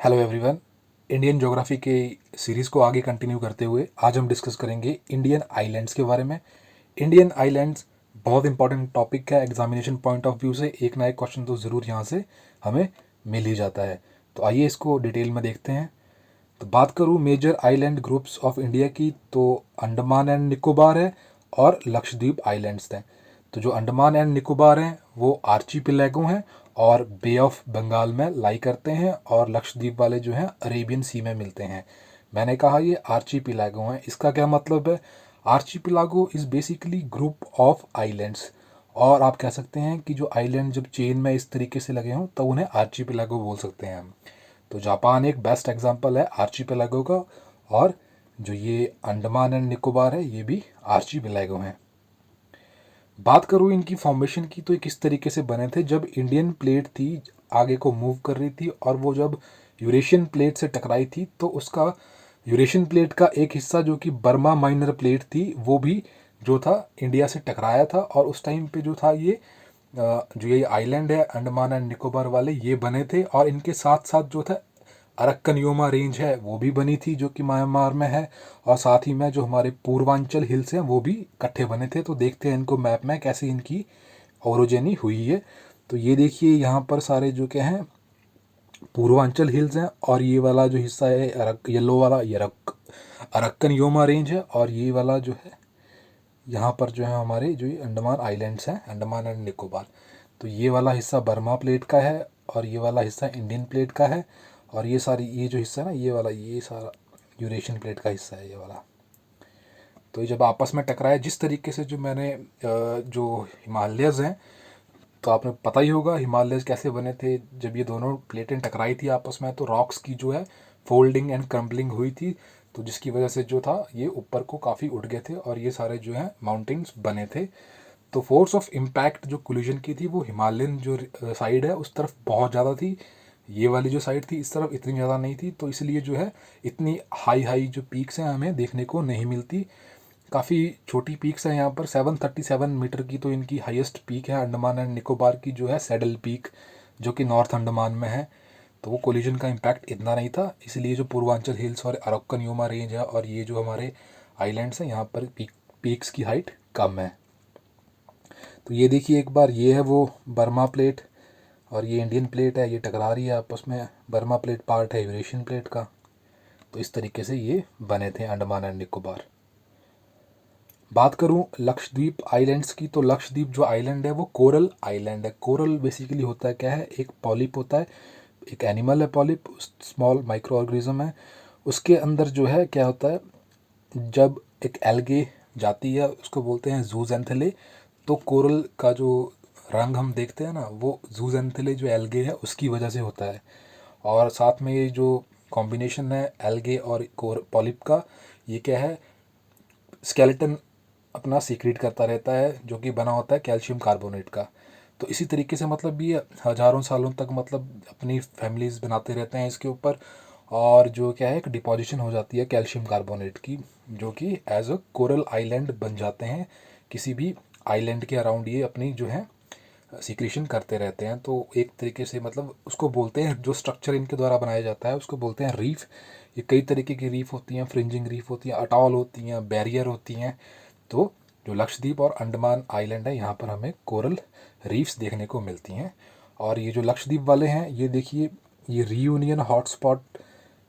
Hello everyone. Indian geography के series को आगे कंटिन्यू करते हुए आज हम डिस्कस करेंगे इंडियन आइलैंड्स के बारे में। इंडियन आइलैंड्स बहुत इंपॉर्टेंट टॉपिक है। एग्जामिनेशन पॉइंट ऑफ व्यू से एक ना एक क्वेश्चन तो ज़रूर यहाँ से हमें मिल ही जाता है। तो आइए इसको डिटेल में देखते हैं। तो बात करूँ major island groups of India की, तो अंडमान एंड निकोबार है और लक्षद्वीप आइलैंड्स हैं। तो जो अंडमान एंड निकोबार हैं वो आर्चीपिलैगो हैं और बे ऑफ बंगाल में लाई करते हैं, और लक्षद्वीप वाले जो हैं अरेबियन सी में मिलते हैं। मैंने कहा ये आर्चीपिलैगो हैं। इसका क्या मतलब है? Archipelago is basically group of islands, और आप कह सकते हैं कि जो आइलैंड जब चेन में इस तरीके से लगे हों तो उन्हें आर्चीपिलागो बोल सकते हैं हम। तो जापान एक बेस्ट एग्जांपल है आर्चीपिलागो का, और जो ये अंडमान एंड निकोबार है ये भी आर्चीपिलागो हैं। बात करूँ इनकी फॉर्मेशन की, तो ये किस तरीके से बने थे। जब इंडियन प्लेट थी आगे को मूव कर रही थी और वो जब यूरेशियन प्लेट से टकराई थी, तो उसका यूरेशियन प्लेट का एक हिस्सा जो कि बर्मा माइनर प्लेट थी वो भी जो था इंडिया से टकराया था। और उस टाइम पे जो था ये जो ये आइलैंड है अंडमान एंड निकोबार वाले ये बने थे, और इनके साथ साथ जो था अरक्कन योमा रेंज है वो भी बनी थी जो कि म्यांमार में है, और साथ ही में जो हमारे पूर्वांचल हिल्स हैं वो भी इकट्ठे बने थे। तो देखते हैं इनको मैप में कैसे इनकी ओरोजेनी हुई है। तो ये देखिए यहाँ पर सारे जो क्या हैं पूर्वांचल हिल्स हैं, और ये वाला जो हिस्सा है येलो वाला ये अरक्कन योमा रेंज है, और ये वाला जो है यहाँ पर जो है हमारे जो ये अंडमान आइलैंड्स हैं अंडमान एंड निकोबार। तो ये वाला हिस्सा बर्मा प्लेट का है और ये वाला हिस्सा इंडियन प्लेट का है, और ये सारी ये जो हिस्सा है ना ये वाला ये सारा यूरेशियन प्लेट का हिस्सा है ये वाला। तो ये जब आपस में टकराए जिस तरीके से जो मैंने जो हिमालयज़ हैं, तो आपने पता ही होगा हिमालयज़ कैसे बने थे। जब ये दोनों प्लेटें टकराई थी आपस में तो रॉक्स की जो है फोल्डिंग एंड क्रम्बलिंग हुई थी, तो जिसकी वजह से जो था ये ऊपर को काफ़ी उठ गए थे और ये सारे जो हैं माउंटेन्स बने थे। तो फोर्स ऑफ इम्पैक्ट जो कोलिजन की थी वो हिमालयन जो साइड है उस तरफ बहुत ज़्यादा थी। ये वाली जो साइड थी इस तरफ इतनी ज़्यादा नहीं थी, तो इसलिए जो है इतनी हाई हाई जो पीक्स हैं हमें देखने को नहीं मिलती। काफ़ी छोटी पीक्स हैं यहाँ पर। 737 मीटर की तो इनकी हाईएस्ट पीक है अंडमान एंड निकोबार की जो है सैडल पीक, जो कि नॉर्थ अंडमान में है। तो वो कोलिजन का इम्पैक्ट इतना नहीं था, इसलिए जो पूर्वांचल हिल्स और अरक्कन योमा रेंज है और ये जो हमारे आइलैंड्स हैं यहाँ पर पीक्स की हाइट कम है। तो ये देखिए एक बार ये है वो बर्मा प्लेट और ये इंडियन प्लेट है, ये टकरा रही है आपस में। बर्मा प्लेट पार्ट है यूरेशियन प्लेट का। तो इस तरीके से ये बने थे अंडमान एंड निकोबार। बात करूं लक्षद्वीप आइलैंड्स की, तो लक्षद्वीप जो आइलैंड है वो कोरल आइलैंड है। कोरल बेसिकली होता है क्या है, एक पॉलिप होता है, एक एनिमल है पॉलिप, स्मॉल माइक्रो ऑर्गेनिज्म है। उसके अंदर जो है क्या होता है, जब एक एल्गे जाती है उसको बोलते हैं जूजेंथेले। तो कोरल का जो रंग हम देखते हैं ना वो जूजेंथेले जो एल्गे है उसकी वजह से होता है। और साथ में ये जो कॉम्बिनेशन है एल्गे और पॉलिप का, ये क्या है, स्केलेटन अपना सीक्रेट करता रहता है जो कि बना होता है कैल्शियम कार्बोनेट का। तो इसी तरीके से मतलब ये हज़ारों सालों तक मतलब अपनी फैमिलीज बनाते रहते हैं इसके ऊपर, और जो क्या है एक डिपोजिशन हो जाती है कैल्शियम कार्बोनेट की, जो कि एज अ कोरल आइलैंड बन जाते हैं। किसी भी आइलैंड के अराउंड ये अपनी जो है सिक्रीशन करते रहते हैं। तो एक तरीके से मतलब उसको बोलते हैं, जो स्ट्रक्चर इनके द्वारा बनाया जाता है उसको बोलते हैं रीफ। ये कई तरीके की रीफ होती हैं, फ्रिंजिंग रीफ होती हैं, अटॉल होती हैं, बैरियर होती हैं। तो जो लक्षद्वीप और अंडमान आइलैंड है यहाँ पर हमें कोरल रीफ्स देखने को मिलती हैं। और ये जो लक्षद्वीप वाले हैं ये देखिए ये रीयूनियन हॉटस्पॉट,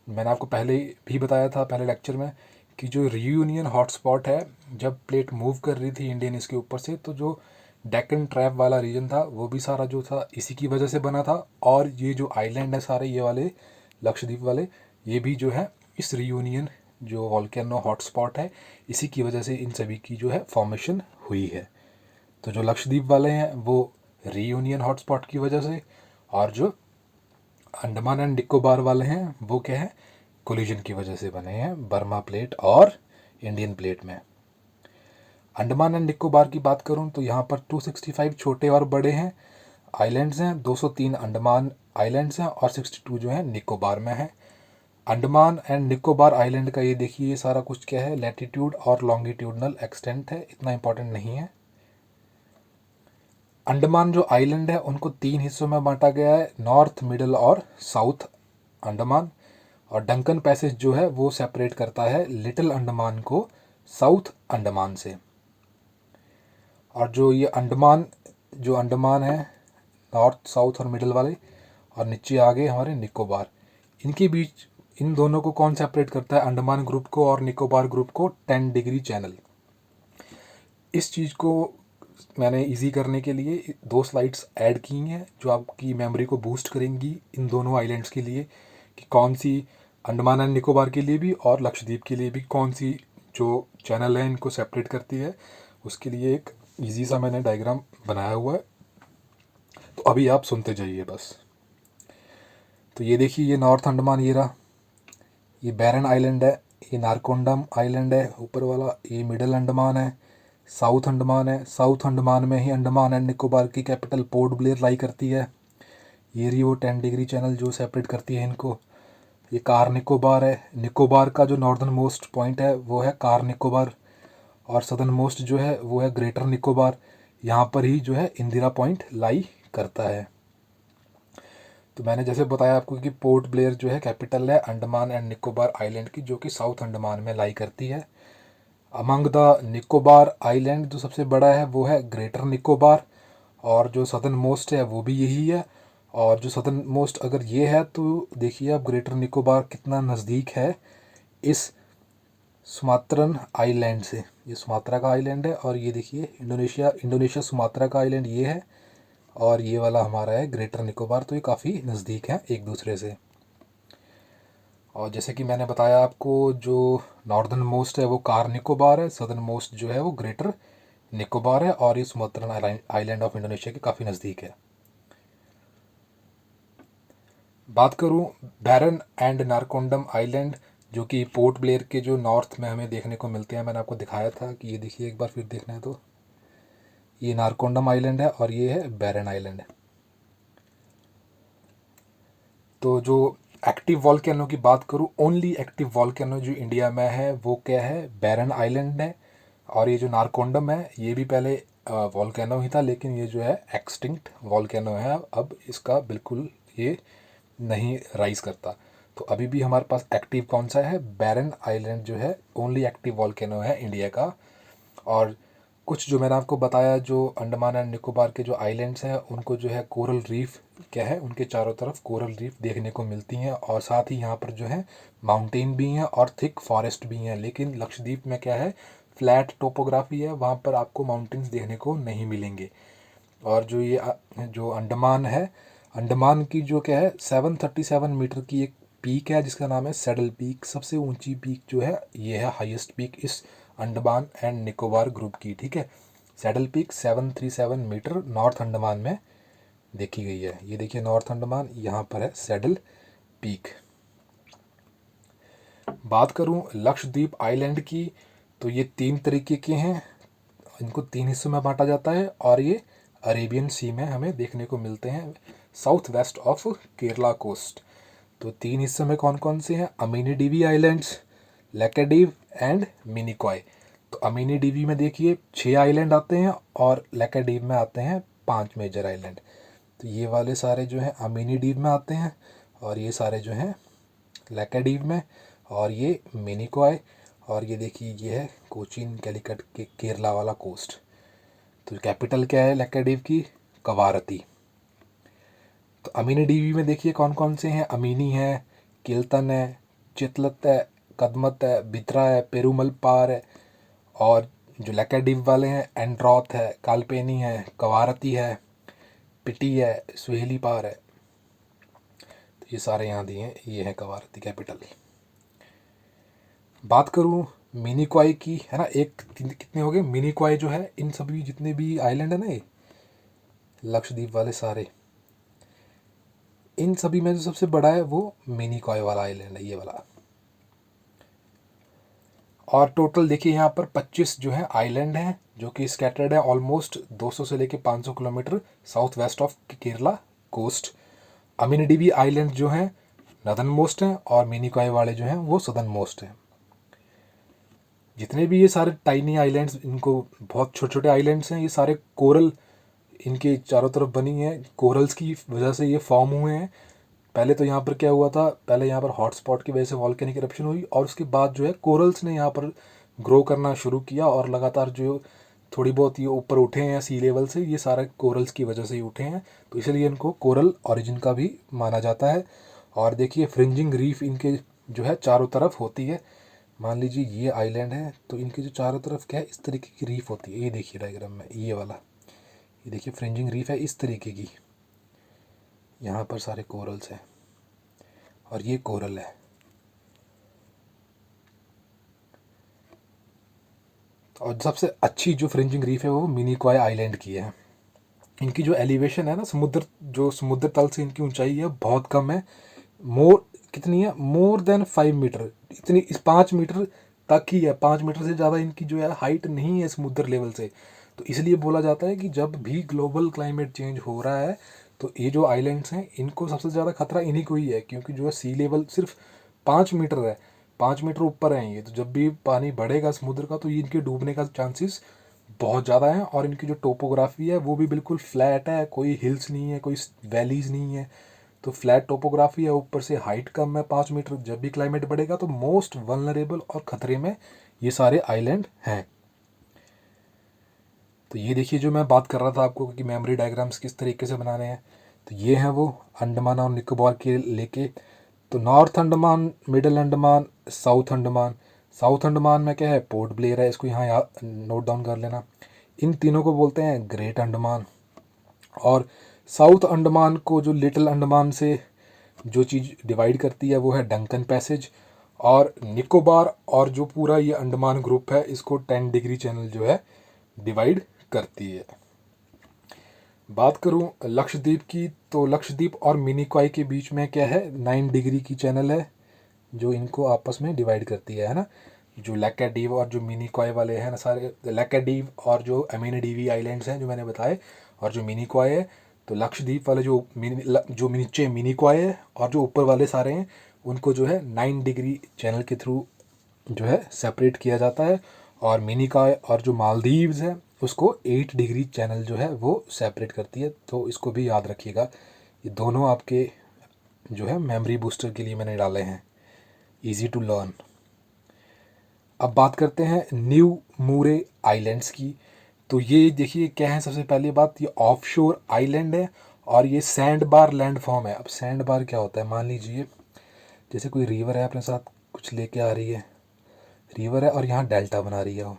मैंने आपको पहले भी बताया था पहले लेक्चर में कि जो रीयूनियन हॉटस्पॉट है, जब प्लेट मूव कर रही थी इंडियन इसके ऊपर से, तो जो डेक्कन ट्रैप वाला रीजन था वो भी सारा जो था इसी की वजह से बना था। और ये जो आइलैंड है सारे ये वाले लक्षद्वीप वाले, ये भी जो है इस रीयूनियन जो वॉल्केनो हॉटस्पॉट है इसी की वजह से इन सभी की जो है फॉर्मेशन हुई है। तो जो लक्षद्वीप वाले हैं वो रीयूनियन हॉटस्पॉट की वजह से, और जो अंडमान एंड निकोबार वाले हैं वो क्या है कोलिजन की वजह से बने हैं बर्मा प्लेट और इंडियन प्लेट में। अंडमान एंड निकोबार की बात करूं तो यहाँ पर 265 छोटे और बड़े हैं आइलैंड्स हैं, 203 अंडमान आइलैंड्स हैं और 62 जो है निकोबार में है। अंडमान एंड निकोबार आइलैंड का ये देखिए ये सारा कुछ क्या है, लैटिट्यूड और लॉन्गिट्यूडनल एक्सटेंट है, इतना इंपॉर्टेंट नहीं है। अंडमान जो आइलैंड है उनको 3 हिस्सों में बांटा गया है, नॉर्थ, मिडल और साउथ अंडमान, और डंकन पैसेज जो है वो सेपरेट करता है लिटिल अंडमान को साउथ अंडमान से। और जो ये अंडमान है नॉर्थ साउथ और मिडिल वाले, और नीचे आ गए हमारे निकोबार, इनके बीच इन दोनों को कौन सेपरेट करता है, अंडमान ग्रुप को और निकोबार ग्रुप को, 10 डिग्री चैनल। इस चीज़ को मैंने इजी करने के लिए 2 स्लाइड्स ऐड की हैं जो आपकी मेमोरी को बूस्ट करेंगी इन दोनों आइलैंड्स के लिए, कि कौन सी अंडमान एंड निकोबार के लिए भी और लक्षद्वीप के लिए भी कौन सी जो चैनल है इनको सेपरेट करती है। उसके लिए एक इजी सा मैंने डायग्राम बनाया हुआ है, तो अभी आप सुनते जाइए बस। तो ये देखिए, ये नॉर्थ अंडमान ये रहा, ये बैरन आइलैंड है, ये नारकोंडम आइलैंड है ऊपर वाला, ये मिडिल अंडमान है, साउथ अंडमान है। साउथ अंडमान में ही अंडमान एंड निकोबार की कैपिटल पोर्ट ब्लेयर लाई करती है। ये रही वो 10 डिग्री चैनल जो सेपरेट करती है इनको। ये कार निकोबार है, निकोबार का जो नॉर्दर्न मोस्ट पॉइंट है वो है कार निकोबार, और सदर्न मोस्ट जो है वो है ग्रेटर निकोबार। यहाँ पर ही जो है इंदिरा पॉइंट लाई करता है। तो मैंने जैसे बताया आपको कि पोर्ट ब्लेयर जो है कैपिटल है अंडमान एंड निकोबार आइलैंड की, जो कि साउथ अंडमान में लाई करती है। अमंग द निकोबार आइलैंड जो सबसे बड़ा है वो है ग्रेटर निकोबार, और जो सदर्न मोस्ट है वो भी यही है। और जो सदर्न मोस्ट अगर ये है तो देखिए आप ग्रेटर निकोबार कितना नज़दीक है इस सुमात्रन आइलैंड से। ये सुमात्रा का आइलैंड है, और ये देखिए इंडोनेशिया सुमात्रा का आइलैंड ये है, और ये वाला हमारा है ग्रेटर निकोबार। तो ये काफ़ी नज़दीक है एक दूसरे से। और जैसे कि मैंने बताया आपको, जो नॉर्दर्न मोस्ट है वो कार निकोबार है, सदर्न मोस्ट जो है वो ग्रेटर निकोबार है, और ये सुमात्रन आइलैंड ऑफ इंडोनेशिया के काफ़ी नज़दीक है। बात करूं बैरन एंड नारकोंडम आइलैंड, जो कि पोर्ट ब्लेयर के जो नॉर्थ में हमें देखने को मिलते हैं, मैंने आपको दिखाया था कि ये देखिए एक बार फिर देखना है तो ये नारकोंडम आइलैंड है और ये है बैरन आइलैंड। तो जो एक्टिव वॉल्केनो की बात करूं, ओनली एक्टिव वॉल्केनो जो इंडिया में है वो क्या है, बैरन आइलैंड है। और ये जो नारकोंडम है ये भी पहले वॉल्केनो ही था, लेकिन ये जो है एक्सटिंक्ट वॉल्केनो है, अब इसका बिल्कुल ये नहीं राइज करता। तो अभी भी हमारे पास एक्टिव कौन सा है, बैरन आइलैंड जो है ओनली एक्टिव वॉल्केनो है इंडिया का। और कुछ जो मैंने आपको बताया, जो अंडमान एंड निकोबार के जो आइलैंड्स हैं उनको जो है कोरल रीफ क्या है, उनके चारों तरफ कोरल रीफ देखने को मिलती हैं, और साथ ही यहाँ पर जो है माउंटेन भी हैं और थिक फॉरेस्ट भी हैं। लेकिन लक्षद्वीप में क्या है, फ्लैट टोपोग्राफी है, वहाँ पर आपको माउंटेन्स देखने को नहीं मिलेंगे। और जो ये जो अंडमान है, अंडमान की जो क्या है 737 मीटर की एक पीक है जिसका नाम है सैडल पीक। सबसे ऊंची पीक जो है ये है हाईएस्ट पीक इस अंडमान एंड निकोबार ग्रुप की, ठीक है। Saddle peak 737 metre north Andaman में देखी गई है। ये देखिए नॉर्थ अंडमान, यहाँ पर है सैडल पीक। बात करूँ लक्षद्वीप आइलैंड की, तो ये 3 तरीके के हैं, इनको 3 हिस्सों में बांटा जाता है, और ये अरेबियन सी में हमें देखने को मिलते हैं south west of Kerala coast. तो 3 हिस्सों में कौन कौन से हैं, Amindivi islands, Laccadive and Minicoy. तो अमीनी डीवी में देखिए 6 आइलैंड आते हैं, और लैकेडीव में आते हैं 5 मेजर आइलैंड। तो ये वाले सारे जो हैं अमीनी डीव में आते हैं, और ये सारे जो हैं लैकेडीव में, और ये मिनिकॉय, और ये देखिए ये है कोचीन कैलिकट के केरला वाला कोस्ट। तो कैपिटल क्या है लैकेडीव की, कवारती। तो अमीनी डीवी में देखिए कौन कौन से हैं, अमीनी है, किल्तन है, चितलत है, कदमत है, बित्रा है, पेरूमल पार है। और जो लैकेडीव वाले हैं एंड्रॉथ है, कालपेनी है, कवारती है, पिटी है, सुहेली पार है। तो ये सारे यहाँ दिए हैं, ये है कवारती कैपिटल। बात करूँ मिनिकॉय की, है ना, एक कितने हो गए मिनिकॉय जो है, इन सभी जितने भी आइलैंड है ना ये लक्षद्वीप वाले सारे, इन सभी में जो सबसे बड़ा है वो मिनिकॉय वाला आइलैंड है, ये वाला। और टोटल देखिए यहाँ पर 25 जो है आइलैंड हैं जो कि स्कैटर्ड है ऑलमोस्ट 200 से लेके 500 kilometre south west of Kerala coast. Amindivi island जो हैं नदर्न मोस्ट हैं, और मिनिकॉय वाले जो हैं वो सदर्न मोस्ट हैं। जितने भी ये सारे टाइनी आइलैंड्स, इनको बहुत छोटे छोटे आइलैंड्स हैं, ये सारे कोरल इनके चारों तरफ बनी है, कोरल्स की वजह से ये फॉर्म हुए हैं। पहले तो यहाँ पर क्या हुआ था, पहले यहाँ पर हॉटस्पॉट की वजह से वॉल्केनिक इरप्शन हुई और उसके बाद जो है कोरल्स ने यहाँ पर ग्रो करना शुरू किया और लगातार जो थोड़ी बहुत ये ऊपर उठे हैं सी लेवल से, ये सारा कोरल्स की वजह से ही उठे हैं, तो इसलिए इनको कोरल ओरिजिन का भी माना जाता है। और देखिए फ्रिंजिंग रीफ इनके जो है चारों तरफ होती है। मान लीजिए ये आइलैंड है तो इनके जो चारों तरफ क्या है इस तरीके की रीफ होती है, ये देखिए डायग्राम में ये वाला, ये देखिए फ्रिंजिंग रीफ है इस तरीके की, यहाँ पर सारे कोरल्स हैं और ये कोरल है। और सबसे अच्छी जो फ्रिंजिंग रीफ है वो मिनिकॉय आइलैंड की है। इनकी जो एलिवेशन है ना, समुद्र तल से इनकी ऊंचाई है बहुत कम है, कितनी है, मोर देन 5 मीटर, इतनी इस 5 मीटर तक ही है, 5 मीटर से ज़्यादा इनकी जो है हाइट नहीं है समुद्र लेवल से। तो इसलिए बोला जाता है कि जब भी ग्लोबल क्लाइमेट चेंज हो रहा है तो ये जो आइलैंड्स हैं इनको सबसे ज़्यादा खतरा इन्हीं को ही है, क्योंकि जो है सी लेवल सिर्फ 5 मीटर है, 5 मीटर ऊपर हैं ये, तो जब भी पानी बढ़ेगा समुद्र का तो ये इनके डूबने का चांसेस बहुत ज़्यादा है। और इनकी जो टोपोग्राफी है वो भी बिल्कुल फ्लैट है, कोई हिल्स नहीं है, कोई वैलीज नहीं है, तो फ्लैट टोपोग्राफी है, ऊपर से हाइट कम है 5 मीटर। जब भी क्लाइमेट बढ़ेगा तो मोस्ट वल्नरेबल और ख़तरे में ये सारे आइलैंड हैं। तो ये देखिए जो मैं बात कर रहा था आपको कि मेमोरी डायग्राम्स किस तरीके से बनाने हैं, तो ये हैं वो अंडमान और निकोबार के लेके। तो north Andaman, middle Andaman, south Andaman. South Andaman में क्या है, पोर्ट ब्लेयर है, इसको यहाँ याद नोट डाउन कर लेना। इन तीनों को बोलते हैं ग्रेट अंडमान। और साउथ अंडमान को जो लिटिल अंडमान से जो चीज़ डिवाइड करती है वो है डंकन पैसेज। और निकोबार और जो पूरा ये अंडमान ग्रुप है इसको 10 डिग्री चैनल जो है डिवाइड करती है। बात करूं लक्षद्वीप की, तो लक्षद्वीप और मिनिकॉय के बीच में क्या है, 9 डिग्री की चैनल है जो इनको आपस में डिवाइड करती है ना। जो लैकाडीव और जो मिनिकॉय वाले हैं ना, सारे लैकाडीव और जो अमीनीडीवी आइलैंड्स हैं जो मैंने बताए, और जो मिनिकॉय है, तो लक्षद्वीप वाले जो नीचे मिनिकॉय है और जो ऊपर वाले सारे हैं उनको जो है 9 डिग्री चैनल के थ्रू जो है सेपरेट किया जाता है। और मिनिकॉय और जो मालदीव्स है उसको 8 डिग्री चैनल जो है वो सेपरेट करती है। तो इसको भी याद रखिएगा, ये दोनों आपके जो है मेमोरी बूस्टर के लिए मैंने डाले हैं, इजी टू लर्न। अब बात करते हैं न्यू मूरे आइलैंड्स की। तो ये देखिए क्या है, सबसे पहली बात ये ऑफशोर आइलैंड है और ये सैंड बार लैंड फॉर्म है। अब सैंड बार क्या होता है, मान लीजिए जैसे कोई रिवर है अपने साथ कुछ लेके आ रही है, रिवर है और यहाँ डेल्टा बना रही है वो,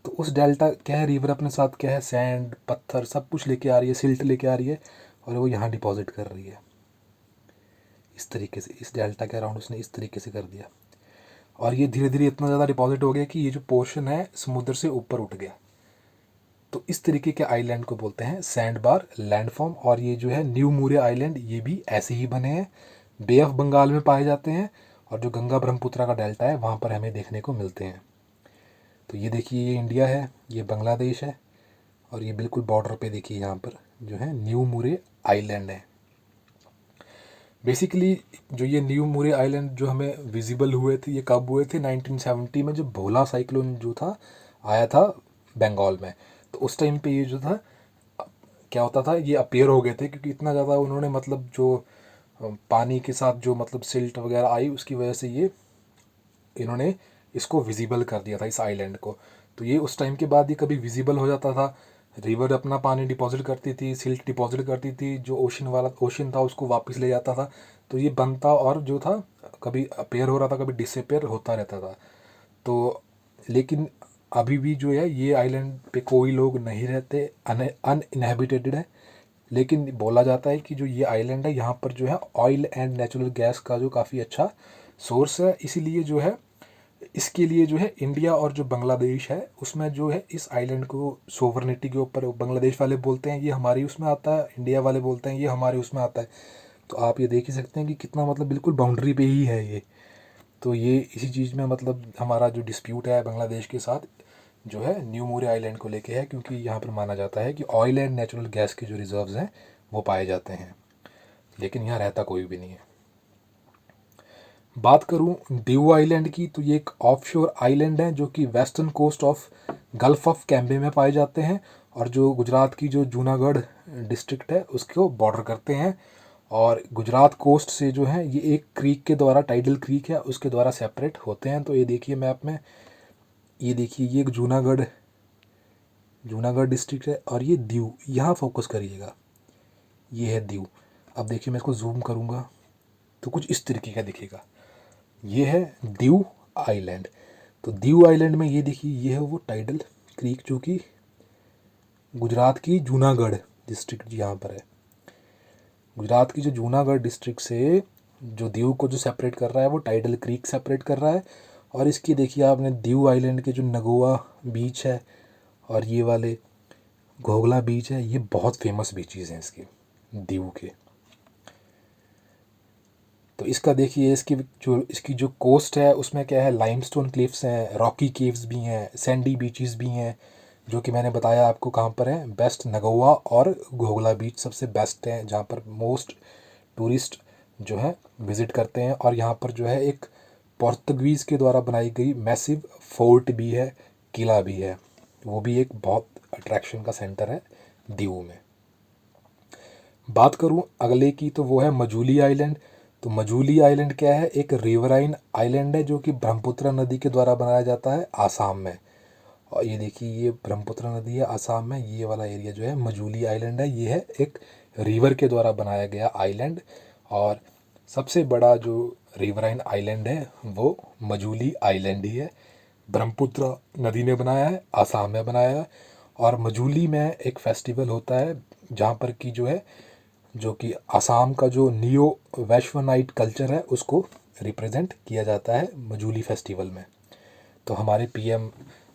तो उस डेल्टा क्या है, रिवर अपने साथ क्या है, सैंड पत्थर सब कुछ लेके आ रही है, सिल्ट लेके आ रही है और वो यहाँ डिपॉजिट कर रही है इस तरीके से, इस डेल्टा के अराउंड उसने इस तरीके से कर दिया। और ये धीरे धीरे इतना ज़्यादा डिपॉजिट हो गया कि ये जो पोर्शन है समुद्र से ऊपर उठ गया। तो इस तरीके के आइलैंड को बोलते हैं सैंड बार लैंडफॉर्म। और ये जो है न्यू मूरे आइलैंड ये भी ऐसे ही बने हैं, बे ऑफ बंगाल में पाए जाते हैं और जो गंगा ब्रह्मपुत्रा का डेल्टा है वहाँ पर हमें देखने को मिलते हैं। तो ये देखिए ये इंडिया है, ये बांग्लादेश है और ये बिल्कुल बॉर्डर पे देखिए यहाँ पर जो है न्यू मूरे आइलैंड है। बेसिकली जो ये न्यू मूरे आइलैंड जो हमें विजिबल हुए थे ये कब हुए थे, 1970 में जब भोला साइक्लोन जो था आया था बंगाल में। तो उस टाइम पे ये जो था क्या होता था, ये अपीयर हो गए थे क्योंकि इतना ज़्यादा उन्होंने मतलब जो पानी के साथ जो मतलब सिल्ट वगैरह आई उसकी वजह से ये इन्होंने इसको विजिबल कर दिया था इस आइलैंड को। तो ये उस टाइम के बाद ये कभी विजिबल हो जाता था, रिवर अपना पानी डिपॉजिट करती थी, सिल्ट डिपॉजिट करती थी, जो ओशन था उसको वापस ले जाता था। तो ये बनता और जो था कभी अपेयर हो रहा था कभी डिसअपेयर होता रहता था। तो लेकिन अभी भी जो है ये आइलैंड पे कोई लोग नहीं रहते, अनइनहेबिटेटेड है। लेकिन बोला जाता है कि जो ये आइलैंड है यहाँ पर जो है ऑयल एंड नेचुरल गैस का जो काफ़ी अच्छा सोर्स है, इसीलिए जो है इसके लिए जो है इंडिया और जो बांग्लादेश है उसमें जो है इस आइलैंड को सोवरनिटी के ऊपर बांग्लादेश वाले बोलते हैं ये हमारी उसमें आता है, इंडिया वाले बोलते हैं ये हमारे उसमें आता है। तो आप ये देख ही सकते हैं कि कितना मतलब बिल्कुल बाउंड्री पे ही है ये। तो ये इसी चीज़ में मतलब हमारा जो डिस्प्यूट है बांग्लादेश के साथ जो है न्यू मोरे आइलैंड को लेके है, क्योंकि यहाँ पर माना जाता है कि ऑयल एंड नेचुरल गैस के जो रिजर्व्स हैं वो पाए जाते हैं, लेकिन यहाँ रहता कोई भी नहीं है। बात करूँ ड्यू आइलैंड की, तो ये एक ऑफशोर आइलैंड है जो कि western coast of gulf of Cambay में पाए जाते हैं और जो गुजरात की जो जूनागढ़ डिस्ट्रिक्ट है उसको बॉर्डर करते हैं। और गुजरात कोस्ट से जो है ये एक क्रीक के द्वारा, टाइडल क्रीक है, उसके द्वारा सेपरेट होते हैं। तो ये देखिए मैप में, ये देखिए ये एक जूनागढ़ डिस्ट्रिक्ट है, और ये दीव, यहाँ फोकस करिएगा, ये है दीव। अब देखिए मैं इसको जूम करूँगा तो कुछ इस तरीके का दिखेगा, ये है दीव आइलैंड। तो दीव आइलैंड में ये देखिए ये है वो टाइडल क्रीक जो कि गुजरात की जूनागढ़ डिस्ट्रिक्ट यहाँ पर है। गुजरात की जो जूनागढ़ डिस्ट्रिक्ट से जो दीव को जो सेपरेट कर रहा है वो टाइडल क्रीक सेपरेट कर रहा है। और इसकी देखिए आपने दीव आइलैंड के जो नगोआ बीच है और ये वाले घोगला बीच है, ये बहुत फेमस बीचेस हैं इसके, दीव के। तो इसका देखिए इसकी जो कोस्ट है उसमें क्या है, लाइमस्टोन क्लिफ्स हैं, रॉकी केव्स भी हैं, सैंडी बीचेस भी हैं, जो कि मैंने बताया आपको कहाँ पर है। बेस्ट नगोआ और घोगला बीच सबसे बेस्ट हैं, जहाँ पर मोस्ट टूरिस्ट जो है विज़िट करते हैं। और यहाँ पर जो है एक पोर्तुगीज़ के द्वारा बनाई गई मैसिव फोर्ट भी है, किला भी है, वो भी एक बहुत अट्रैक्शन का सेंटर है दीव में। बात करूँ अगले की तो वो है मजूली आइलैंड। तो मजूली आइलैंड क्या है, एक रिवराइन आइलैंड है जो कि ब्रह्मपुत्र नदी के द्वारा बनाया जाता है आसाम में। और ये देखिए ये ब्रह्मपुत्र नदी है आसाम में, ये वाला एरिया जो है मजूली आइलैंड है, ये है एक रिवर के द्वारा बनाया गया आइलैंड। और सबसे बड़ा जो रिवराइन आइलैंड है वो मजूली आइलैंड ही है, ब्रह्मपुत्र नदी ने बनाया है, आसाम में बनाया है। और मजूली में एक फेस्टिवल होता है जहाँ पर कि जो है, जो कि आसाम का जो नियो वैश्वनाइट कल्चर है उसको रिप्रेजेंट किया जाता है मजूली फेस्टिवल में। तो हमारे पीएम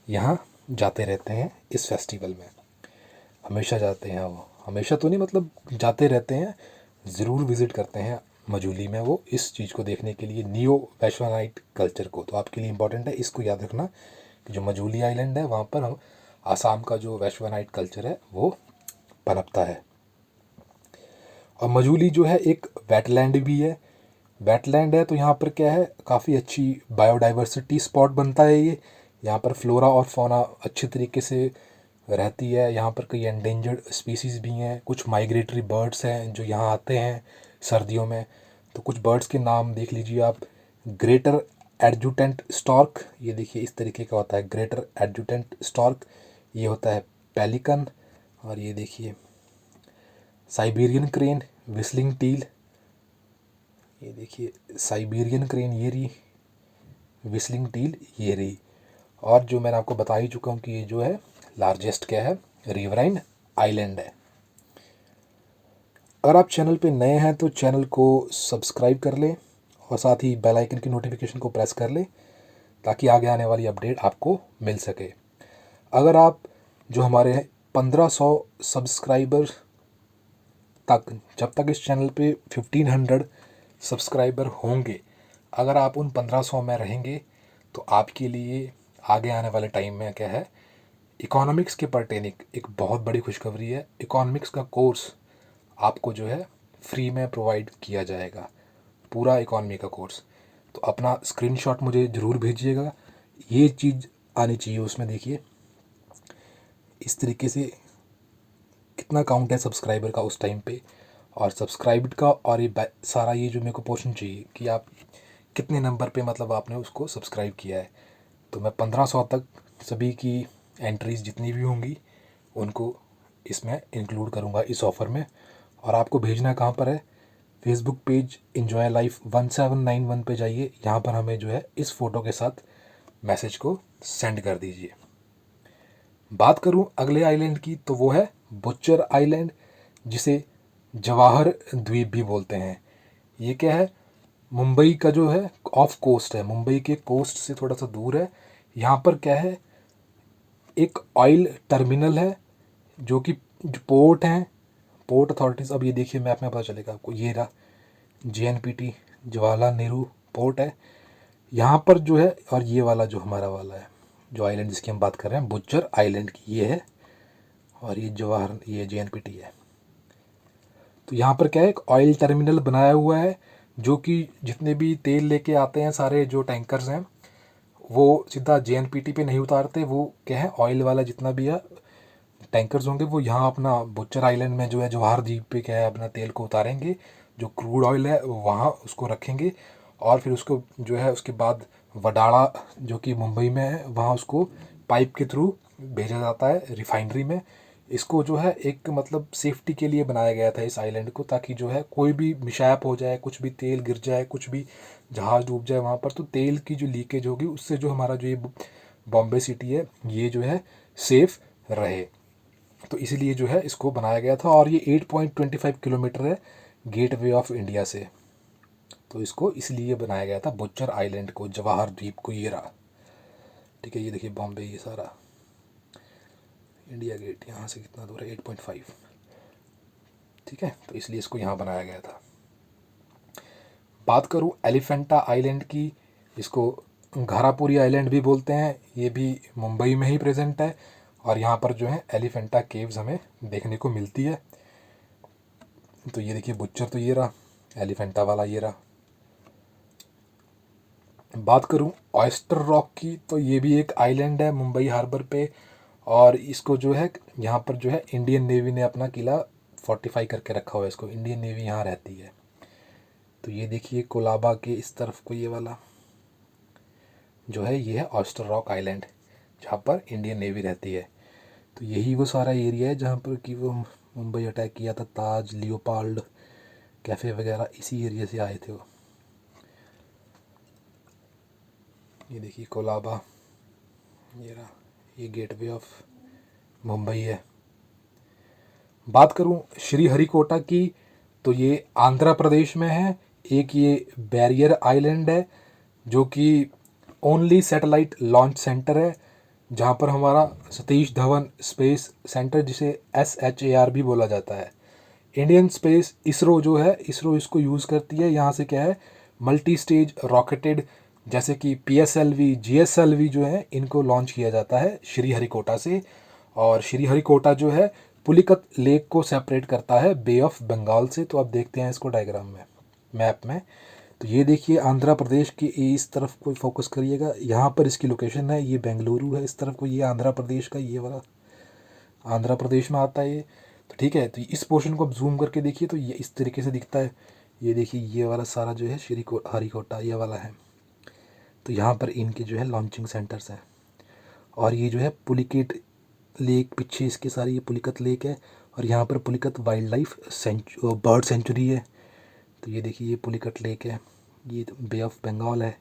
यहाँ जाते रहते हैं इस फेस्टिवल में, हमेशा जाते हैं वो, हमेशा तो नहीं मतलब जाते रहते हैं, ज़रूर विज़िट करते हैं मजूली में वो, इस चीज़ को देखने के लिए, नियो वैश्वनाइट कल्चर को। तो आपके लिए इम्पोर्टेंट है, इसको याद रखना कि जो मजूली आइलैंड है वहाँ पर हम आसाम का जो वैश्वनाइट कल्चर है वो पनपता है। और मजूली जो है एक वेटलैंड भी है, वेटलैंड है तो यहाँ पर क्या है, काफ़ी अच्छी बायोडाइवर्सिटी स्पॉट बनता है ये। यहाँ पर फ्लोरा और फौना अच्छी तरीके से रहती है, यहाँ पर कई एंडेंजर्ड स्पीसीज़ भी हैं, कुछ माइग्रेटरी बर्ड्स हैं जो यहाँ आते हैं सर्दियों में। तो कुछ बर्ड्स के नाम देख लीजिए आप, ग्रेटर एडजुटेंट स्टॉर्क, ये देखिए इस तरीके का होता है ग्रेटर एडजुटेंट स्टॉर्क, ये होता है पेलिकन। और ये देखिए साइबेरियन क्रेन, विस्लिंग टील, ये देखिए साइबेरियन क्रेन ये रही, विस्लिंग टील ये रही। और जो मैंने आपको बता ही चुका हूँ कि ये जो है लार्जेस्ट क्या है, रिवराइन आइलैंड है। अगर आप चैनल पे नए हैं तो चैनल को सब्सक्राइब कर लें और साथ ही बेल आइकन की नोटिफिकेशन को प्रेस कर लें ताकि आगे आने वाली अपडेट आपको मिल सके। अगर आप जो हमारे 1500 सब्सक्राइबर तक, जब तक इस चैनल पे 1500 सब्सक्राइबर होंगे, अगर आप उन 1500 में रहेंगे तो आपके लिए आगे आने वाले टाइम में क्या है, इकोनॉमिक्स के पर्टेनिक एक बहुत बड़ी खुशखबरी है। इकोनॉमिक्स का कोर्स आपको जो है फ्री में प्रोवाइड किया जाएगा, पूरा इकोनॉमी का कोर्स। तो अपना स्क्रीनशॉट मुझे ज़रूर भेजिएगा, ये चीज़ आनी चाहिए उसमें। देखिए इस तरीके से कितना काउंट है सब्सक्राइबर का उस टाइम पे, और सब्सक्राइब्ड का, और ये सारा ये जो मेरे को पोर्शन चाहिए कि आप कितने नंबर पे मतलब आपने उसको सब्सक्राइब किया है। तो मैं 1500 तक सभी की एंट्रीज़ जितनी भी होंगी उनको इसमें इंक्लूड करूँगा इस ऑफ़र में। और आपको भेजना कहाँ पर है, फेसबुक पेज इन्जॉय लाइफ 1791 पे जाइए, यहाँ पर हमें जो है इस फ़ोटो के साथ मैसेज को सेंड कर दीजिए। बात करूँ अगले आइलैंड की तो वो है बुच्चर आइलैंड, जिसे जवाहर द्वीप भी बोलते हैं। ये क्या है, मुंबई का जो है ऑफ कोस्ट है, मुंबई के कोस्ट से थोड़ा सा दूर है। यहाँ पर क्या है, एक ऑयल टर्मिनल है जो कि जो पोर्ट हैं, पोर्ट अथॉरिटीज़। अब ये देखिए मैप में पता चलेगा आपको, ये रहा JNPT, जवाहरलाल नेहरू पोर्ट है यहाँ पर जो है। और ये वाला जो हमारा वाला है, जो आइलैंड जिसकी हम बात कर रहे हैं बुच्चर आइलैंड की, ये है। और ये JNPT है। तो यहाँ पर क्या है, एक ऑयल टर्मिनल बनाया हुआ है जो कि जितने भी तेल लेके आते हैं सारे जो टैंकर्स हैं वो सीधा JNPT पे नहीं उतारते, वो क्या है ऑयल वाला जितना भी है टैंकर्स होंगे वो यहाँ अपना बुच्चर आइलैंड में जो है जवाहर द्वीप पे क्या है अपना तेल को उतारेंगे। जो क्रूड ऑयल है वहाँ उसको रखेंगे, और फिर उसको जो है उसके बाद वडाला जो कि मुंबई में है वहाँ उसको पाइप के थ्रू भेजा जाता है रिफाइनरी में। इसको जो है एक मतलब सेफ्टी के लिए बनाया गया था इस आइलैंड को, ताकि जो है कोई भी मिशैप हो जाए, कुछ भी तेल गिर जाए, कुछ भी जहाज़ डूब जाए वहाँ पर, तो तेल की जो लीकेज होगी उससे जो हमारा जो ये बॉम्बे सिटी है ये जो है सेफ रहे। तो इसीलिए जो है इसको बनाया गया था, और ये 8.25 किलोमीटर है गेट वे ऑफ इंडिया से। तो इसको इसलिए बनाया गया था बुच्चर आइलैंड को, जवाहर द्वीप को, ये रहा। ठीक है, ये देखिए बॉम्बे, ये सारा इंडिया गेट यहाँ से कितना दूर है, 8.5। ठीक है, तो इसलिए इसको यहाँ बनाया गया था। बात करूँ एलिफेंटा आइलैंड की, इसको घारापुरी आइलैंड भी बोलते हैं, ये भी मुंबई में ही प्रेजेंट है, और यहाँ पर जो है एलिफेंटा केव्स हमें देखने को मिलती है। तो ये देखिए बुच्चर तो ये रहा, एलिफेंटा वाला ये रहा। बात करूं ऑयस्टर रॉक की, तो ये भी एक आइलैंड है मुंबई हार्बर पे, और इसको जो है यहाँ पर जो है इंडियन नेवी ने अपना किला फोर्टिफाई करके रखा हुआ है, इसको इंडियन नेवी यहाँ रहती है। तो ये देखिए कोलाबा के इस तरफ को ये वाला जो है ये है ऑयस्टर रॉक आइलैंड, जहाँ पर इंडियन नेवी रहती है। तो यही वो सारा एरिया है जहाँ पर कि वो मुंबई अटैक किया था, ताज, लियोपाल्ड, कैफ़े वगैरह इसी एरिया से आए थे वो। ये देखिए कोलाबा, ये रहा, ये गेटवे ऑफ मुंबई है। बात करूं श्रीहरिकोटा की, तो ये आंध्र प्रदेश में है। एक ये बैरियर आइलैंड है जो कि ओनली सैटेलाइट लॉन्च सेंटर है, जहाँ पर हमारा सतीश धवन स्पेस सेंटर, जिसे SHAR भी बोला जाता है, इंडियन स्पेस इसरो जो है, इसरो इसको यूज़ करती है। यहाँ से क्या है, मल्टी स्टेज रॉकेटेड जैसे कि PSLV, GSLV जो है, इनको लॉन्च किया जाता है श्रीहरिकोटा से। और श्रीहरिकोटा जो है पुलिकत लेक को सेपरेट करता है बे ऑफ बंगाल से। तो आप देखते हैं इसको डायग्राम में, मैप में। तो ये देखिए आंध्र प्रदेश के इस तरफ को फोकस करिएगा, यहाँ पर इसकी लोकेशन है, ये बेंगलुरु है इस तरफ को, ये आंध्र प्रदेश का ये वाला आंध्र प्रदेश में आता है ये। तो ठीक है, तो इस पोर्शन को आप जूम करके देखिए तो ये इस तरीके से दिखता है। ये देखिए ये वाला सारा जो है हरिकोटा ये वाला है। तो यहाँ पर इनके जो है लॉन्चिंग सेंटर्स हैं। और ये जो है पुलिकेट लेक, पीछे इसके सारे ये पुलिकत लेक है, और यहाँ पर Pulicat wild life bird sanctuary है। तो ये देखिए ये पुलिकट लेक है, ये बे ऑफ बंगाल है।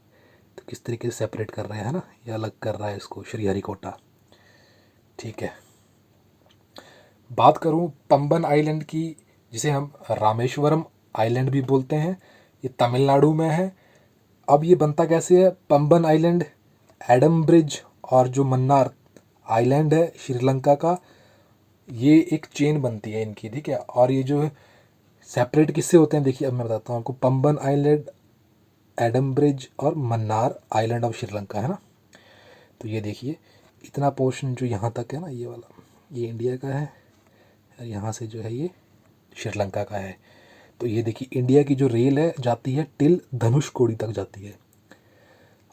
तो किस तरीके से सेपरेट कर रहे हैं ना, ये अलग कर रहा है इसको श्रीहरिकोटा। ठीक है, बात करूं पंबन आइलैंड की, जिसे हम रामेश्वरम आइलैंड भी बोलते हैं, ये तमिलनाडु में है। अब ये बनता कैसे है, पंबन आइलैंड, एडम ब्रिज और जो मन्नार आइलैंड है श्रीलंका का, ये एक चेन बनती है इनकी। ठीक है, और ये जो है सेपरेट किससे होते हैं, देखिए अब मैं बताता हूँ आपको। पंबन आइलैंड, एडम ब्रिज और मन्नार आइलैंड ऑफ श्रीलंका है ना। तो ये देखिए इतना पोर्शन जो यहाँ तक है ना, ये वाला ये इंडिया का है, और यहाँ से जो है ये श्रीलंका का है। तो ये देखिए इंडिया की जो रेल है जाती है टिल धनुषकोडी तक जाती है।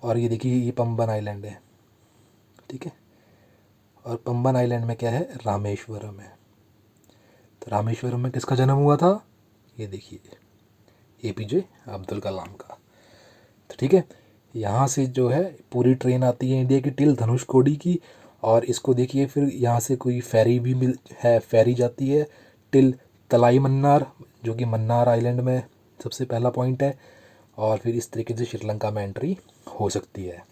और ये देखिए ये पंबन आइलैंड है। ठीक है, और पंबन आइलैंड में क्या है, रामेश्वरम है। तो रामेश्वरम में किसका जन्म हुआ था, ये देखिए APJ अब्दुल कलाम का। तो ठीक है, यहाँ से जो है पूरी ट्रेन आती है इंडिया की टिल धनुषकोडी की, और इसको देखिए फिर यहाँ से कोई फेरी भी मिल है, फेरी जाती है टिल तलाई मन्नार, जो कि मन्नार आइलैंड में सबसे पहला पॉइंट है। और फिर इस तरीके से श्रीलंका में एंट्री हो सकती है।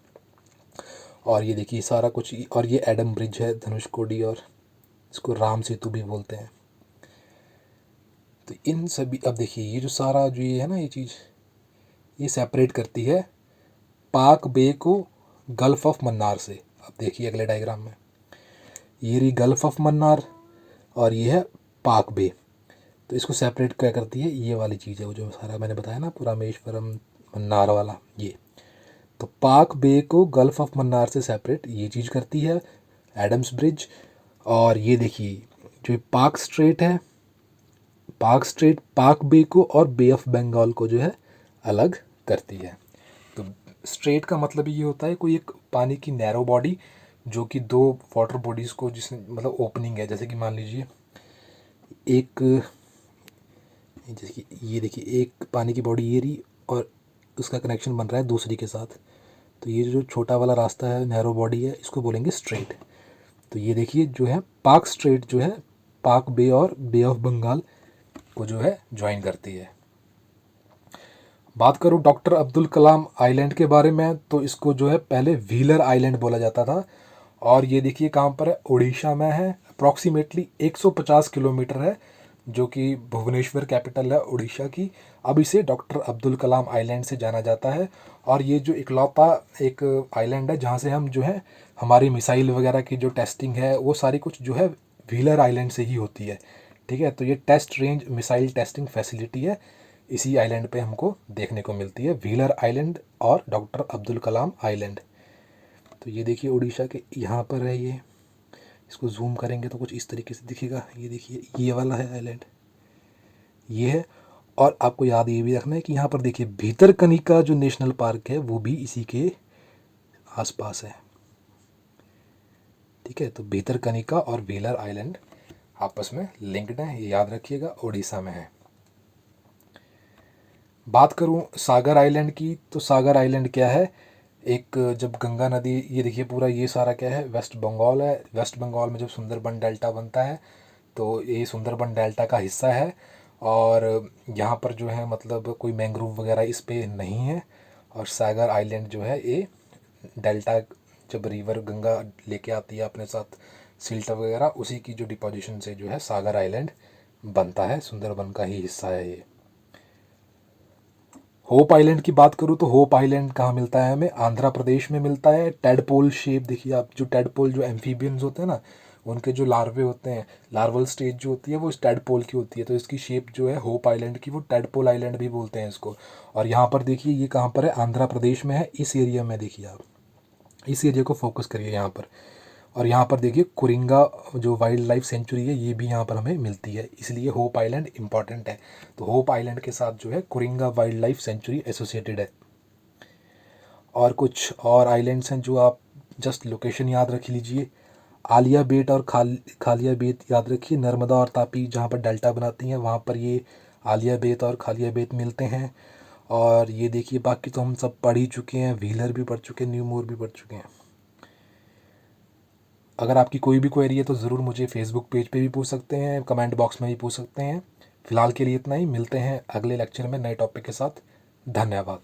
और ये देखिए सारा कुछ, और ये एडम ब्रिज है धनुषकोडी, और इसको राम सेतु भी बोलते हैं। तो इन सभी, अब देखिए ये जो सारा जो ये है ना, ये चीज़ ये सेपरेट करती है पाक बे को गल्फ ऑफ मन्नार से। अब देखिए अगले डायग्राम में, ये रही गल्फ ऑफ मन्नार और ये है पाक बे। तो इसको सेपरेट क्या करती है, ये वाली चीज़ है, वो जो सारा मैंने बताया ना रामेश्वरम मन्नार वाला ये। तो पाक बे को गल्फ ऑफ मन्नार से सेपरेट ये चीज़ करती है एडम्स ब्रिज। और ये देखिए जो पाक स्ट्रेट है, पाक स्ट्रेट पाक बे को और बे ऑफ बंगाल को जो है अलग करती है। तो स्ट्रेट का मतलब ये होता है कोई एक पानी की नैरो बॉडी जो कि दो वाटर बॉडीज़ को, जिसमें मतलब ओपनिंग है, जैसे कि मान लीजिए एक ये देखिए एक पानी की बॉडी ये रही और उसका कनेक्शन बन रहा है दूसरी के साथ। तो ये जो छोटा वाला रास्ता है, नैरो बॉडी है, इसको बोलेंगे स्ट्रेट। तो ये देखिए जो है पाक स्ट्रेट जो है पाक बे और बे ऑफ बंगाल को जो है ज्वाइन करती है। बात करूँ डॉक्टर अब्दुल कलाम आइलैंड के बारे में, तो इसको जो है पहले व्हीलर आइलैंड बोला जाता था। और ये देखिए कहाँ पर है, उड़ीसा में है। अप्रॉक्सीमेटली 150 किलोमीटर है, जो कि भुवनेश्वर कैपिटल है उड़ीसा की। अब इसे डॉक्टर अब्दुल कलाम आइलैंड से जाना जाता है। और ये जो इकलौता एक आइलैंड है जहाँ से हम जो है हमारी मिसाइल वगैरह की जो टेस्टिंग है वो सारी कुछ जो है व्हीलर आइलैंड से ही होती है। ठीक है, तो ये test range missile testing facility है, इसी आइलैंड पे हमको देखने को मिलती है, व्हीलर आइलैंड और डॉक्टर अब्दुल कलाम आइलैंड। तो ये देखिए उड़ीसा के यहाँ पर है ये। इसको जूम करेंगे तो कुछ इस तरीके से दिखेगा। ये देखिए ये वाला है आइलैंड, ये है। और आपको याद ये भी रखना है कि यहाँ पर देखिए भीतरकनिका जो नेशनल पार्क है वो भी इसी के आसपास है। ठीक है, तो भीतरकनिका और व्हीलर आइलैंड आपस में लिंक्ड हैं, ये याद रखिएगा, उड़ीसा में है। बात करूं सागर आइलैंड की, तो सागर आइलैंड क्या है, एक जब गंगा नदी, ये देखिए पूरा ये सारा क्या है, वेस्ट बंगाल है। वेस्ट बंगाल में जब सुंदरबन डेल्टा बनता है तो ये सुंदरबन डेल्टा का हिस्सा है। और यहाँ पर जो है मतलब कोई मैंग्रोव वगैरह इस पे नहीं है। और सागर आइलैंड जो है ये डेल्टा, जब रिवर गंगा लेके आती है अपने साथ सिल्ट वगैरह, उसी की जो डिपोजिशन से जो है सागर आइलैंड बनता है, सुंदरबन का ही हिस्सा है ये। होप आइलैंड की बात करूँ तो होप आइलैंड कहाँ मिलता है हमें, आंध्र प्रदेश में मिलता है। टेडपोल शेप देखिए आप, जो टेडपोल जो एम्फीबियंस होते हैं ना, उनके जो लार्वे होते हैं, लार्वल स्टेज जो होती है वो इस टेडपोल की होती है। तो इसकी शेप जो है होप आइलैंड की, वो टेडपोल आइलैंड भी बोलते हैं इसको। और यहाँ पर देखिए ये कहाँ पर है, आंध्र प्रदेश में है, इस एरिया में देखिए आप, इस एरिया को फोकस करिए यहाँ पर। और यहाँ पर देखिए कुरिंगा जो वाइल्ड लाइफ सेंचुरी है ये भी यहाँ पर हमें मिलती है, इसलिए होप आइलैंड इंपॉर्टेंट है। तो होप आइलैंड के साथ जो है कुरिंगा वाइल्ड लाइफ सेंचुरी एसोसिएटेड है। और कुछ और आइलैंड्स हैं जो आप जस्ट लोकेशन याद रख लीजिए। आलिया बेट और खालिया बेट याद रखिए, नर्मदा और तापी जहाँ पर डेल्टा बनाती हैं वहाँ पर ये आलिया बेट और खालिया बेट मिलते हैं। और ये देखिए बाकी तो हम सब पढ़ ही चुके हैं, व्हीलर भी पढ़ चुके हैं, न्यू मोर भी पढ़ चुके हैं। अगर आपकी कोई भी क्वेरी है तो ज़रूर मुझे फेसबुक पेज पे भी पूछ सकते हैं, कमेंट बॉक्स में भी पूछ सकते हैं। फ़िलहाल के लिए इतना ही, मिलते हैं अगले लेक्चर में नए टॉपिक के साथ। धन्यवाद।